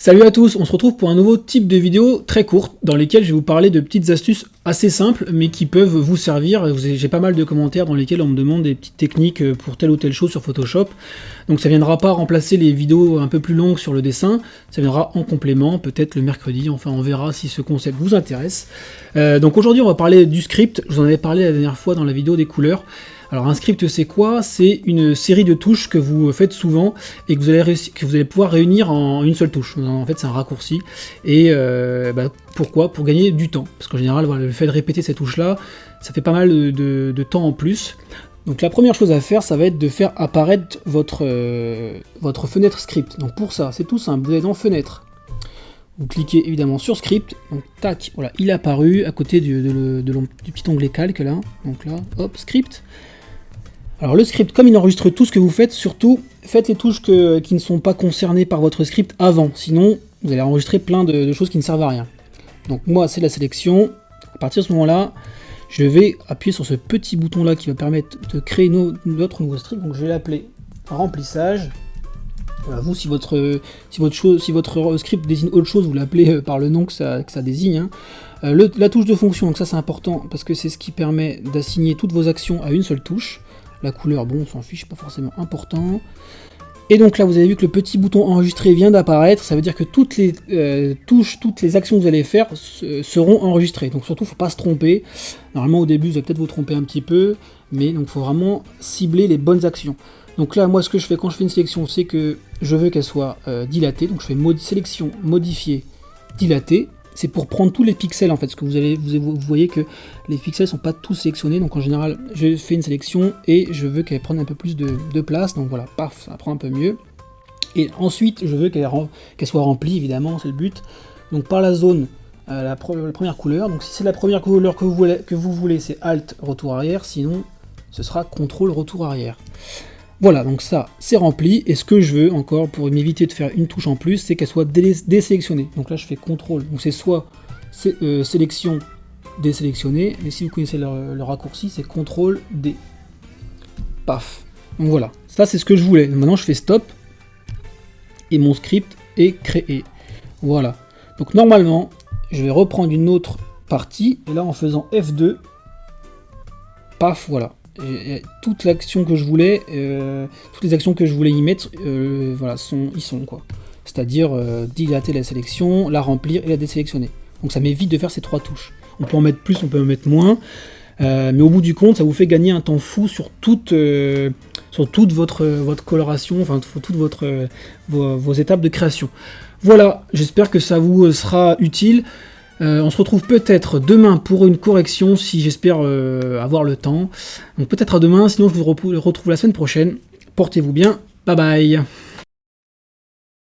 Salut à tous, on se retrouve pour un nouveau type de vidéo très courte dans lesquelles je vais vous parler de petites astuces assez simples mais qui peuvent vous servir. J'ai pas mal de commentaires dans lesquels on me demande des petites techniques pour telle ou telle chose sur Photoshop. Donc ça viendra pas remplacer les vidéos un peu plus longues sur le dessin, ça viendra en complément, peut-être le mercredi, enfin on verra si ce concept vous intéresse. Donc aujourd'hui on va parler du script, je vous en avais parlé la dernière fois dans la vidéo des couleurs. Alors un script c'est quoi? C'est une série de touches que vous faites souvent et que vous allez pouvoir réunir en une seule touche. En fait c'est un raccourci. Et pourquoi? Pour gagner du temps. Parce qu'en général voilà, le fait de répéter ces touches là, ça fait pas mal de temps en plus. Donc la première chose à faire, ça va être de faire apparaître votre fenêtre script. Donc pour ça, c'est tout simple, vous allez dans fenêtre. Vous cliquez évidemment sur script, donc tac, voilà, il est apparu à côté du petit onglet calque là. Donc là, hop, script. Alors le script, comme il enregistre tout ce que vous faites, surtout faites les touches qui ne sont pas concernées par votre script avant, sinon vous allez enregistrer plein de choses qui ne servent à rien. Donc moi c'est la sélection, à partir de ce moment-là, je vais appuyer sur ce petit bouton là qui va permettre de créer notre nouveau script, donc je vais l'appeler remplissage. Voilà, vous si votre script désigne autre chose, vous l'appelez par le nom que ça désigne. Hein. La touche de fonction, donc ça c'est important parce que c'est ce qui permet d'assigner toutes vos actions à une seule touche. La couleur, bon, on s'en fiche, pas forcément important. Et donc là, vous avez vu que le petit bouton enregistrer vient d'apparaître. Ça veut dire que toutes les touches, toutes les actions que vous allez faire seront enregistrées. Donc surtout, il ne faut pas se tromper. Normalement, au début, vous allez peut-être vous tromper un petit peu, mais donc il faut vraiment cibler les bonnes actions. Donc là, moi, ce que je fais quand je fais une sélection, c'est que je veux qu'elle soit dilatée. Donc je fais sélection, modifier, dilater. C'est pour prendre tous les pixels en fait, parce que vous voyez que les pixels sont pas tous sélectionnés, donc en général je fais une sélection et je veux qu'elle prenne un peu plus de place, donc voilà, paf, ça prend un peu mieux. Et ensuite je veux qu'elle soit remplie, évidemment, c'est le but, donc par la zone, la première couleur, donc si c'est la première couleur que vous voulez, c'est Alt, retour arrière, sinon ce sera CTRL, retour arrière. Voilà, donc ça, c'est rempli, et ce que je veux encore, pour m'éviter de faire une touche en plus, c'est qu'elle soit désélectionnée. Donc là, je fais CTRL, donc c'est soit sélection, désélectionner, mais si vous connaissez le raccourci, c'est CTRL, D. Paf. Donc voilà, ça c'est ce que je voulais. Maintenant, je fais stop, et mon script est créé. Voilà. Donc normalement, je vais reprendre une autre partie, et là, en faisant F2, paf, voilà. Et toute l'action que je voulais, toutes les actions que je voulais y mettre, voilà, y sont quoi. C'est-à-dire dilater la sélection, la remplir et la désélectionner. Donc ça m'évite de faire ces trois touches. On peut en mettre plus, on peut en mettre moins, mais au bout du compte, ça vous fait gagner un temps fou sur toute votre coloration, enfin toutes vos étapes de création. Voilà, j'espère que ça vous sera utile. On se retrouve peut-être demain pour une correction si j'espère avoir le temps. Donc peut-être à demain, sinon je vous retrouve la semaine prochaine. Portez-vous bien, bye bye.